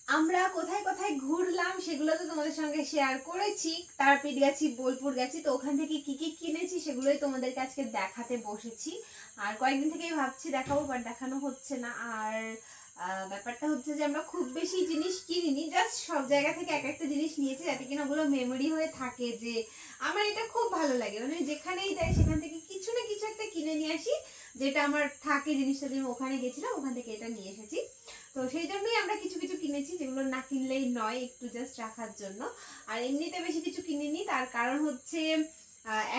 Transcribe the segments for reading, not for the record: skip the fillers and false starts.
আমরা কোথায় কোথায় ঘুরলাম সেগুলো তো তোমাদের সঙ্গে শেয়ার করেছি। তারাপীঠ গেছি, বোলপুর গেছি, তো ওখান থেকে কি কি কিনেছি সেগুলোই তোমাদেরকে আজকে দেখাতে বসেছি। আর কয়েকদিন থেকেই ভাবছি দেখাবো, বাট দেখানো হচ্ছে না। আর ব্যাপারটা হচ্ছে যে আমরা খুব বেশি জিনিস কিনিনি, জাস্ট সব জায়গা থেকে এক একটা জিনিস নিয়েছি যাতে কিনা ওগুলো মেমোরি হয়ে থাকে। যে আমার এটা খুব ভালো লাগে, মানে যেখানেই যাই সেখান থেকে কিছু না কিছু একটা কিনে নিয়ে আসি, যেটা আমার থাকে জিনিসটা, যে ওখানে গেছিলাম ওখান থেকে এটা নিয়ে এসেছি। তো সেই জন্যই আমরা কিছু কিছু কিনেছি, যেগুলো না কিনলেই নয়, একটু জাস্ট রাখার জন্য। আর এমনিতে বেশি কিছু কিনিনি, তার কারণ হচ্ছে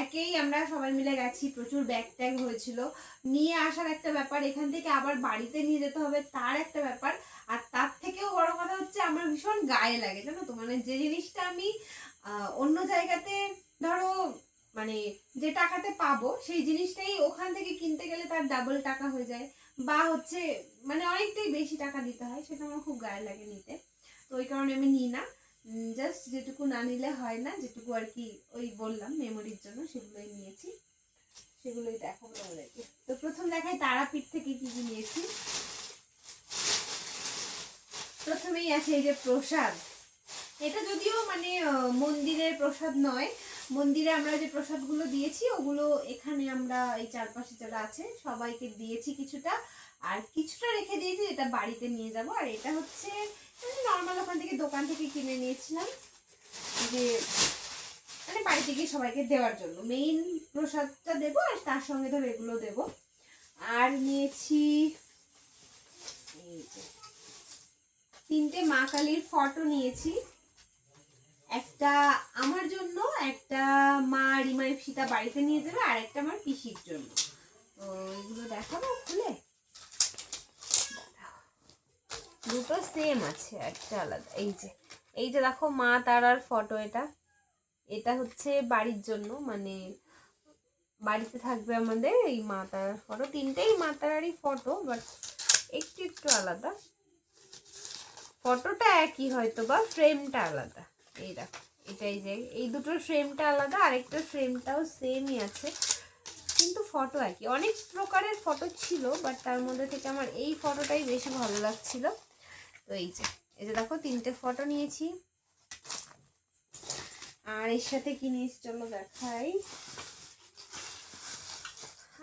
একেই আমরা সবাই মিলে গেছি, প্রচুর ব্যাগ ট্যাগ হয়েছিল, নিয়ে আসার একটা ব্যাপার, এখান থেকে আবার বাড়িতে নিয়ে যেতে হবে তার একটা ব্যাপার। আর তার থেকেও বড় কথা হচ্ছে আমার ভীষণ গায়ে লাগে, জানো তো, মানে যে জিনিসটা আমি অন্য জায়গাতে ধরো মানে যে টাকাতে পাবো সেই জিনিসটাই ওখান থেকে কিনতে গেলে তার ডাবল টাকা হয়ে যায়, বা হচ্ছে মানে অনেকটাই বেশি টাকা দিতে হয়, সেটা আমার খুব গায়ে লাগে নিতে। তো ওই কারণে আমি নিই না, জাস্ট যেটুকু না নিলে হয় না, যেটুকু আর কি ওই বললাম মেমোরির জন্য সেগুলোই নিয়েছি, সেগুলোই দেখাবো তোমাদেরকে। তো প্রথম দেখাই তারাপীঠ থেকে কি কি নিয়েছি। প্রথমেই আছে এই যে প্রসাদ। এটা যদিও মানে মন্দিরের প্রসাদ নয়, মন্দিরে আমরা যে প্রসাদগুলো দিয়েছি ওগুলো এখানে আমরা এই চারপাশে যারা আছে সবাইকে দিয়েছি কিছুটা, আর কিছুটা রেখে দিয়েছি এটা বাড়িতে নিয়ে যাব। আর এটা হচ্ছে নর্মাল ওখান থেকে দোকান থেকে কিনে নিয়েছিলাম, যে মানে বাড়িতে গিয়ে সবাইকে দেওয়ার জন্য মেইন প্রসাদটা দেবো, আর তার সঙ্গে ধরো এগুলো দেবো। আর নিয়েছি এই যে 3টে মা কালীর ফটো নিয়েছি, একটা আমার জন্য, একটা মা রিমা ইপসিতা বাড়িতে নিয়ে যাবে, আর একটা আমার পিসির জন্য। তো এগুলো দেখাবো খুলে, দুটো সেম আছে, একটা আলাদা। এই যে দেখো মা তারার ফটো, এটা এটা হচ্ছে বাড়ির জন্য, মানে বাড়িতে থাকবে আমাদের এই মা তারার ফটো, 3টেই মা তারারই ফটো, বাট একটু একটু আলাদা, ফটোটা একই হয়তো বা ফ্রেমটা আলাদা। এই দেখো এটাই, যে এই দুটোর ফ্রেমটা আলাদা, আরেকটা ফ্রেমটাও সেমই আছে, কিন্তু ফটো একই। অনেক প্রকারের ফটো ছিল, বাট তার মধ্যে থেকে আমার এই ফটোটাই বেশি ভালো লাগছিল। তো এই যে দেখো 3টে ফটো নিয়েছি। আর এর সাথে কি নিয়েছি চলো দেখাই।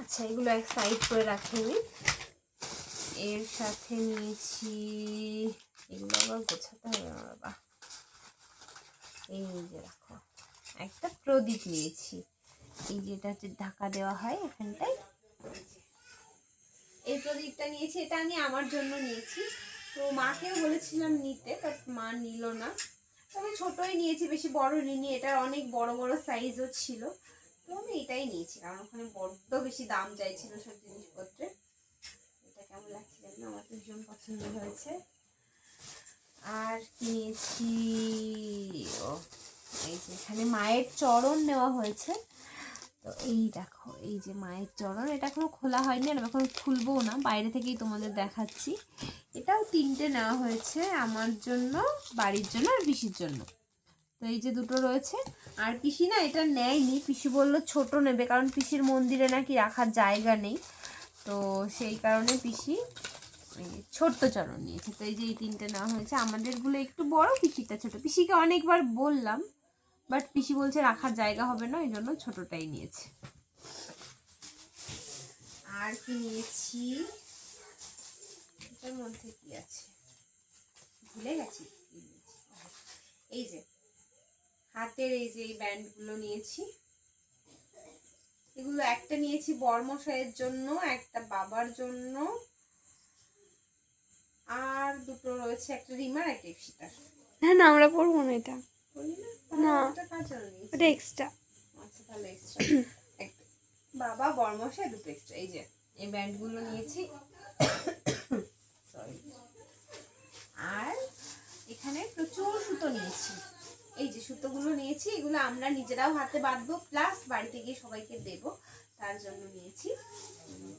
আচ্ছা এগুলো এক সাইড করে রাখি আমি। এর সাথে নিয়েছি, এগুলো আবার গোছাতে হবে না বাবা, এই যে রাখো একটা প্রদীপ নিয়েছি, এই যেটা হচ্ছে ঢাকা দেওয়া হয় এখানটায়, এই প্রদীপটা নিয়েছি। এটা আমি আমার জন্য নিয়েছি, তো মাকেও বলেছিলাম নিতে, বাট মা নিল না, তো আমি ছোটই নিয়েছি, বেশি বড় নিইনি। এটার অনেক বড় বড় সাইজও ছিল, তো আমি এটাই নিয়েছি, কারণ ওখানে বড্ড বেশি দাম চাইছিল সব জিনিসপত্রে। এটা কেমন লাগছে জানি না, আমার তো ভীষণ পছন্দ হয়েছে। আর নিয়েছি ও এই যে এখানে মায়ের চরণ নেওয়া হয়েছে, তো এই দেখো এই যে মায়ের চরণ, এটা এখনো খোলা হয়নি, আর এখন খুলবো না, বাইরে থেকেই তোমাদের দেখাচ্ছি। এটাও 3টে নেওয়া হয়েছে, আমার জন্য, বাড়ির জন্য, আর পিসির জন্য। তো এই যে দুটো রয়েছে। আর পিসি না এটা নেয়নি, পিসি বললো ছোট নেবে, কারণ পিসির মন্দিরে নাকি রাখার জায়গা নেই, তো সেই কারণে পিসি ছোট্ট চরণ নিয়েছে। তো এই যে এই 3টে নেওয়া হয়েছে, আমাদেরগুলো একটু বড়, পিসিটা ছোট। পিসিকে অনেকবার বললাম, বাট পিসি বলছে রাখার জায়গা হবে না, এই জন্য ছোটটাই নিয়েছে। আর কি নিয়েছি, এটার মধ্যে কি আছে ভুলে গেছি। এই যে হাতের এই যে এই ব্যান্ডগুলো নিয়েছি, এগুলো একটা নিয়েছি বরমশাইয়ের জন্য, একটা বাবার জন্য, আর দুটো রয়েছে, একটা রিমার একটা ইপসিতার। হ্যাঁ না, আমরা পড়বো না এটা, না এটা এক্সট্রা। আচ্ছা তাহলে এক্সট্রা বাবা বরমশাই দুটো এক্সট্রা। এই যে এই ব্যান্ডগুলো নিয়েছি, সরি। আর এখানে প্রচুর সুতো নিয়েছি, এই যে সুতোগুলো নিয়েছি, এগুলো আমরা নিজেরাও হাতে বাঁধবো, প্লাস বাড়িতে গিয়ে সবাইকে দেবো, তার জন্য নিয়েছি।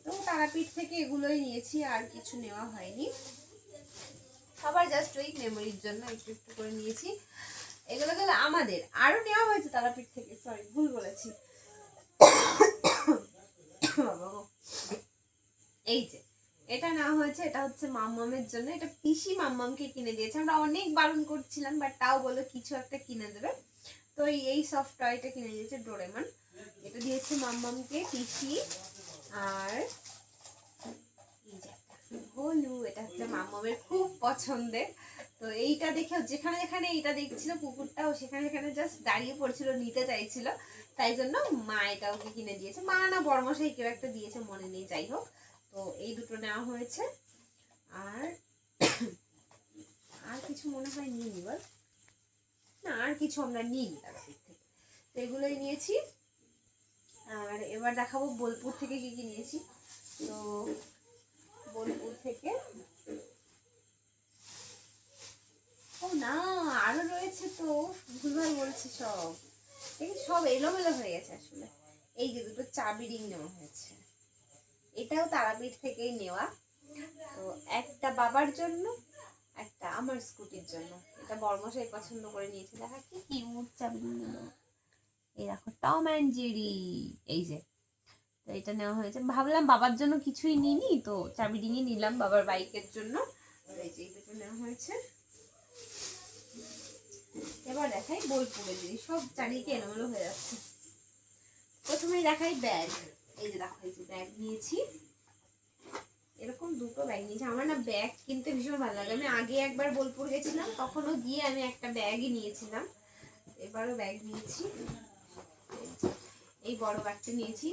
তো তারাপীঠ থেকে এগুলোই নিয়েছি, আর কিছু নেওয়া হয়নি, সবার জাস্ট ওই মেমোরির জন্য একটু একটু করে নিয়েছি। এগুলো গেলে আমাদের আরো নেওয়া হয়েছে তারাপীঠ থেকে, সরি ভুল বলেছি। এই যে এটা নেওয়া হয়েছে, এটা হচ্ছে মাম্মামের জন্য। এটা পিসি মাম্মামকে কিনে দিয়েছে। আমরা অনেক বারণ করছিলাম, বাট তাও বলো কিছু একটা কিনে দেবে। তো এই সফট টয়টা কিনে দিয়েছে, ডোরেমন। এটা দিয়েছে মাম্মামকে পিসি। আর এই যে গোলু, এটা হচ্ছে মাম্মামের খুব পছন্দের। তো এইটা দেখে যেখানে যেখানে এইটা দেখছিল কুকুরটাও সেখানে সেখানে জাস্ট দাঁড়িয়ে পড়ছিল, নিতে চাইছিল। তাই জন্য মা এটা ওকে কিনে দিয়েছে। মা না বড়মশাই কেউ একটা দিয়েছে, মনে নেই, যাই হোক। তো এই দুটো নেওয়া হয়েছে। আর আর কিছু মনে হয় নিয়ে নিবার না, আর কিছু আমরা নিইনি তার দিক থেকে। তো এগুলোই নিয়েছি। আর এবার দেখাবো বোলপুর থেকে কি কি নিয়েছি। তো বোলপুর থেকে, ও না আরো রয়েছে, তো ভুলভাল বলছি সব, সব এলোমেলো হয়ে গেছে আসলে। এই যে দুটো চাবি রিং নেওয়া হয়েছে, এটাও তারাপীঠ থেকেই নেওয়া। তো একটা বাবার জন্য, একটা আমার স্কুটির জন্য। এটা বড়মশাই পছন্দ করে নিয়েছে। দেখা কি কিউট চাবি রিং নিল। এই দেখো টম অ্যান্ড জেরি, এই যে। তো এটা নেওয়া হয়েছে। ভাবলাম বাবার জন্য কিছুই নিইনি, তো চাবি রিংই নিলাম বাবার বাইকের জন্য। এই যে এই দুটো নেওয়া হয়েছে। এবার দেখাই বোলপুরের জিনিস, সব চারিদিকে এলোমেলো হয়ে যাচ্ছে। প্রথমেই দেখাই ব্যাগ। এই যে দেখো, এই যে ব্যাগ নিয়েছি, এরকম দুটো ব্যাগ নিয়েছি। আমার না ব্যাগ কিনতে ভীষণ ভালো লাগে। আমি আগে একবার বোলপুর গেছিলাম, তখনও গিয়ে আমি একটা ব্যাগই নিয়েছিলাম। এবারও ব্যাগ নিয়েছি। এই বড় ব্যাগটা নিয়েছি।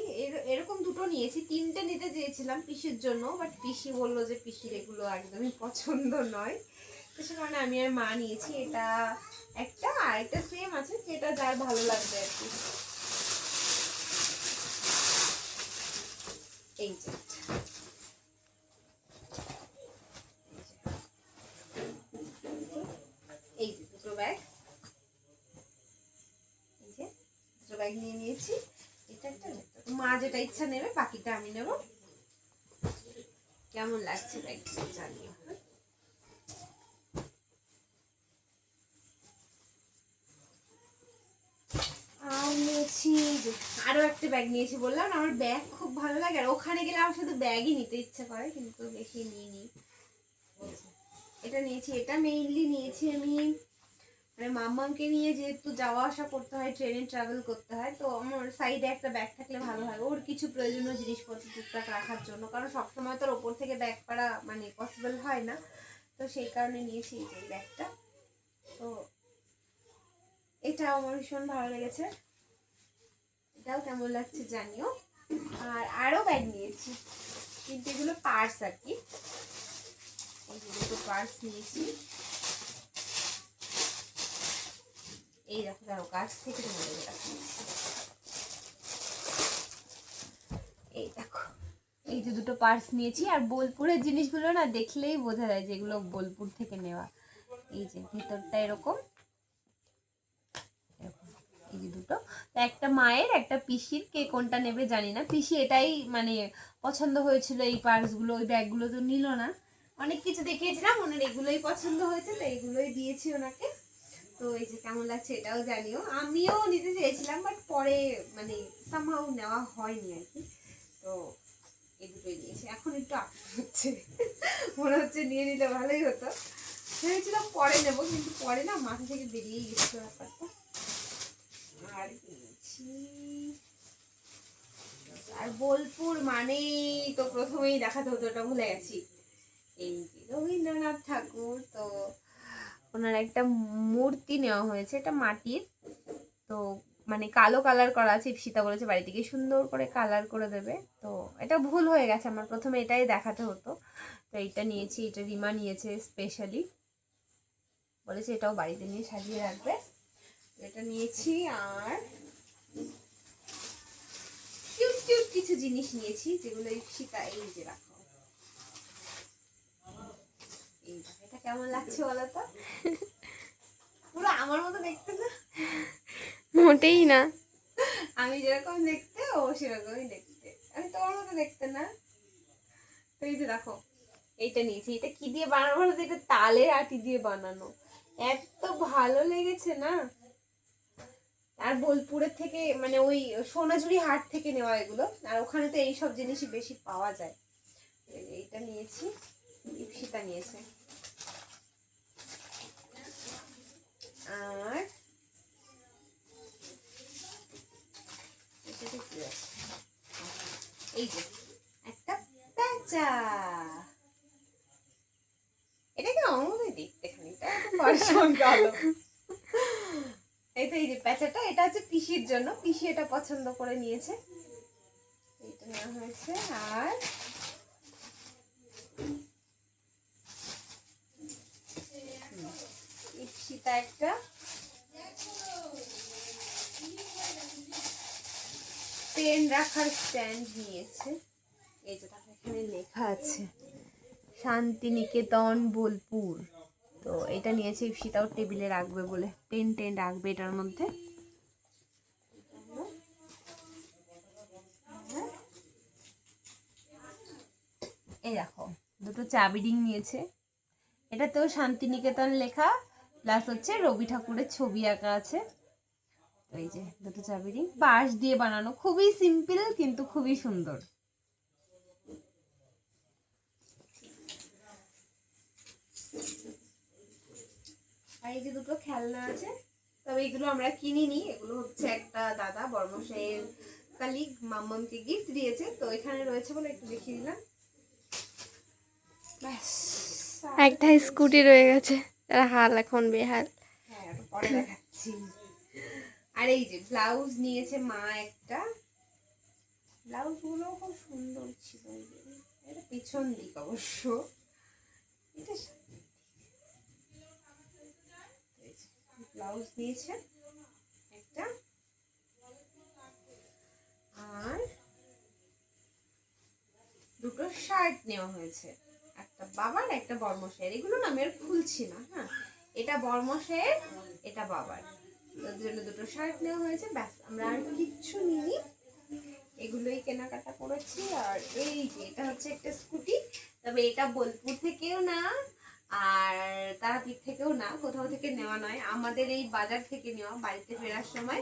এরকম দুটো নিয়েছি, তিনটে নিতে চেয়েছিলাম পিসির জন্য, বাট পিসি বললো যে পিসির এগুলো একদমই পছন্দ নয়। তো সে কারণে আমি আর মা নিয়েছি। এটা একটা, আর একটা সেম আছে, যেটা যার ভালো লাগবে আর কি। এই যে এই যে দুটো ব্যাগ, এই যে দুটো ব্যাগ নিয়ে নিয়েছি। এটা একটা, মা যেটা ইচ্ছা নেবে, বাকিটা আমি নেব। কেমন লাগছে ব্যাগটা জানিও। আর নিয়েছি আরো একটা ব্যাগ নিয়েছি। বললাম না আমার ব্যাগ খুব ভালো লাগে, আর ওখানে গেলে আমার শুধু ব্যাগই নিতে ইচ্ছে করে, কিন্তু বেশি নিইনি। এটা নিয়েছি, এটা মেইনলি নিয়েছি আমি মানে মাম্মামকে নিয়ে যেহেতু যাওয়া আসা করতে হয়, ট্রেনে ট্রাভেল করতে হয়, তো আমার সাইডে একটা ব্যাগ থাকলে ভালো হয়, ওর কিছু প্রয়োজনীয় জিনিসপত্র টুকটাক রাখার জন্য। কারণ সবসময় তো ওপর থেকে ব্যাগ করা মানে পসিবল হয় না। তো সেই কারণে নিয়েছি এই ব্যাগটা। তো এটা আমার ভীষণ ভালো লেগেছে, এটাও কেমন লাগছে জানিও। আর আরো ব্যাগ নিয়েছি, কিন্তু এগুলো পার্স আর কি। এই দুটো পার্স নিয়েছি। এই দেখো, তারও কাছ থেকে তোমাদের দেখাচ্ছি। এই দেখো, এই যে দুটো পার্স নিয়েছি। আর বোলপুরের জিনিসগুলো না দেখলেই বোঝা যায় যে এগুলো বোলপুর থেকে নেওয়া। এই যে ভিতরটা এরকম, এই যে দুটো, একটা মায়ের একটা পিসির, কে কোনটা নেবে জানি না। পিসি এটাই মানে পছন্দ হয়েছিল এই পার্সগুলো, ওই ব্যাগগুলো তো নিল না। অনেক কিছু দেখিয়েছিলাম, ওনার এগুলোই পছন্দ হয়েছে, তো এগুলোই দিয়েছি ওনাকে। তো এই যে কেমন লাগছে এটাও জানিও। আমিও নিতে চেয়েছিলাম, বাট পরে মানে সামহাও নেওয়া হয়নি আর কি। তো এই দুটোই নিয়েছি। এখন একটু আফসোস হচ্ছে, মনে হচ্ছে নিয়ে নিলে ভালোই হতো। ভেবেছিলাম পরে নেবো, কিন্তু পরে না মাথা থেকে বেরিয়েই গেছিল ব্যাপারটা। আর নিয়েছি, আর বোলপুর মানেই তো প্রথমেই দেখাতে হতো, ওটা ভুলে গেছি। এই রবীন্দ্রনাথ ঠাকুর, তো ওনার একটা মূর্তি নেওয়া হয়েছে, এটা মাটির। তো মানে কালো কালার করা আছে, ইপসিতা বলেছে বাড়ি থেকে সুন্দর করে কালার করে দেবে। তো এটা ভুল হয়ে গেছে আমার, প্রথমে এটাই দেখাতে হতো। তো এইটা নিয়েছি, এটা রিমা নিয়েছে স্পেশালি, বলেছে এটাও বাড়িতে নিয়ে সাজিয়ে রাখবে। এটা নিয়েছি। আর কিউট কিউট কিছু জিনিস নিয়েছি, যেগুলো ইপসিতা এই যে রাখো। এই এটা কেমন লাগছে বলো তো? পুরো আমার মতো দেখতে না? মোটেই না। আমি যেরকম দেখতে ও সেরকমই দেখতে, আমি তোমার মতো দেখতে না। তো এই যে দেখো, এইটা নিয়েছি। এটা কি দিয়ে বানানো বলো তো? এটা তালের আটি দিয়ে বানানো, এত ভালো লেগেছে না। আর বোলপুরের থেকে মানে ওই সোনাঝুরি হাট থেকে নেওয়া এগুলো, আর ওখানে তো এইসব জিনিসই বেশি পাওয়া যায়। এইটা নিয়েছি, ইপসিতা নিয়েছে। আর এটাতে কি আছে, এই যে একটা প্যাঁচা। এটা কি অমনই দেখতে খানিকটা, পরিশ্রম কালো। এই তো এই যে প্যাঁচাটা, এটা হচ্ছে পিসির জন্য, পিসি এটা পছন্দ করে নিয়েছে, এটা নেওয়া হয়েছে। আর ইপসিতা একটা পেন রাখার স্ট্যান্ড নিয়েছে, এই যে তার এখানে লেখা আছে শান্তিনিকেতন বোলপুর। তো এটা নিয়েছে ইপসিতাও টেবিলে রাখবে বলে, পেন টেন রাখবে এটার মধ্যে। এই দেখো দুটো চাবি রিং নিয়েছে, এটাতেও শান্তিনিকেতন লেখা, প্লাস হচ্ছে রবি ঠাকুরের ছবি আঁকা আছে। এই যে দুটো চাবি রিং বাঁশ দিয়ে বানানো, খুবই সিম্পল কিন্তু খুবই সুন্দর। আর এই যে দুটো খেলনা আছে, তবে এগুলো আমরা কিনিনি, এগুলো হচ্ছে একটা দাদা বর্মশাইয়ের কালিগ মাম্মামকে গিফট দিয়েছে, তো এখানে রয়েছে বলে একটু দেখিয়ে দিলাম। ব্যাস, একটা স্কুটি রয়ে গেছে, তার হাল এখন বেহাল। হ্যাঁ ওটা পরে দেখাচ্ছি। আর এই যে ব্লাউজ নিয়েছে মা একটা, ব্লাউজ গুলো খুব সুন্দর ছিল, এটা পিছন দিক অবশ্য, এটা ব্লাউজ নিয়েছে একটা। আর দুটো শার্ট নেওয়া হয়েছে, একটা বাবার একটা বর্মশাইয়ের, এগুলো না আমি আর খুলছি না। হ্যাঁ, এটা বর্মশাইয়ের, এটা বাবার, তার জন্য দুটো শার্ট নেওয়া হয়েছে। ব্যাস, আমরা আর কিচ্ছু নিইনি, এগুলোই কেনাকাটা করেছি। আর এই যে এটা হচ্ছে একটা স্কুটি, তবে এটা বোলপুর থেকেও না আর তারাপীঠ থেকেও না, কোথাও থেকে নেওয়া নয়, আমাদের এই বাজার থেকে নেওয়া। বাড়িতে ফেরার সময়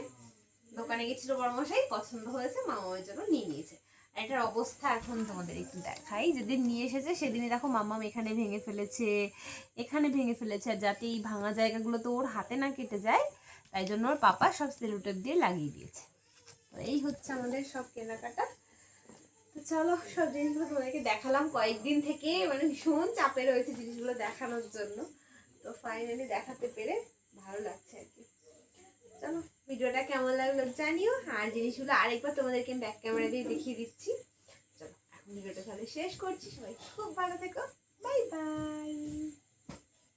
দোকানে গেছিল বর্মশাই, পছন্দ হয়েছে, মামা ওই জন্য নিয়ে নিয়েছে। আর এটার অবস্থা এখন তোমাদের একটু দেখাই। যেদিন নিয়ে এসেছে সেদিনই দেখো মাম্মাম এখানে ভেঙে ফেলেছে, এখানে ভেঙে ফেলেছে। আর যাতে এই ভাঙা জায়গাগুলো তো ওর হাতে না কেটে যায়, তাই জন্য ওর পাপা সব সেলুটেপ দিয়ে লাগিয়ে দিয়েছে। তো এই হচ্ছে আমাদের সব কেনাকাটা। তো চলো, সব জিনিসগুলো তোমাদেরকে দেখালাম, কয়েকদিন থেকে মানে ভীষণ চাপে রয়েছে জিনিসগুলো দেখানোর জন্য, তো ফাইনালি দেখাতে পেরে ভালো লাগছে আর কি। চলো, ভিডিওটা কেমন লাগলো জানিও, আর জিনিসগুলো আরেকবার তোমাদেরকে ব্যাক ক্যামেরা দিয়ে দেখিয়ে দিচ্ছি। চলো এখন ভিডিওটা তাহলে শেষ করছি, সবাই খুব ভালো থেকো, বাই বাই।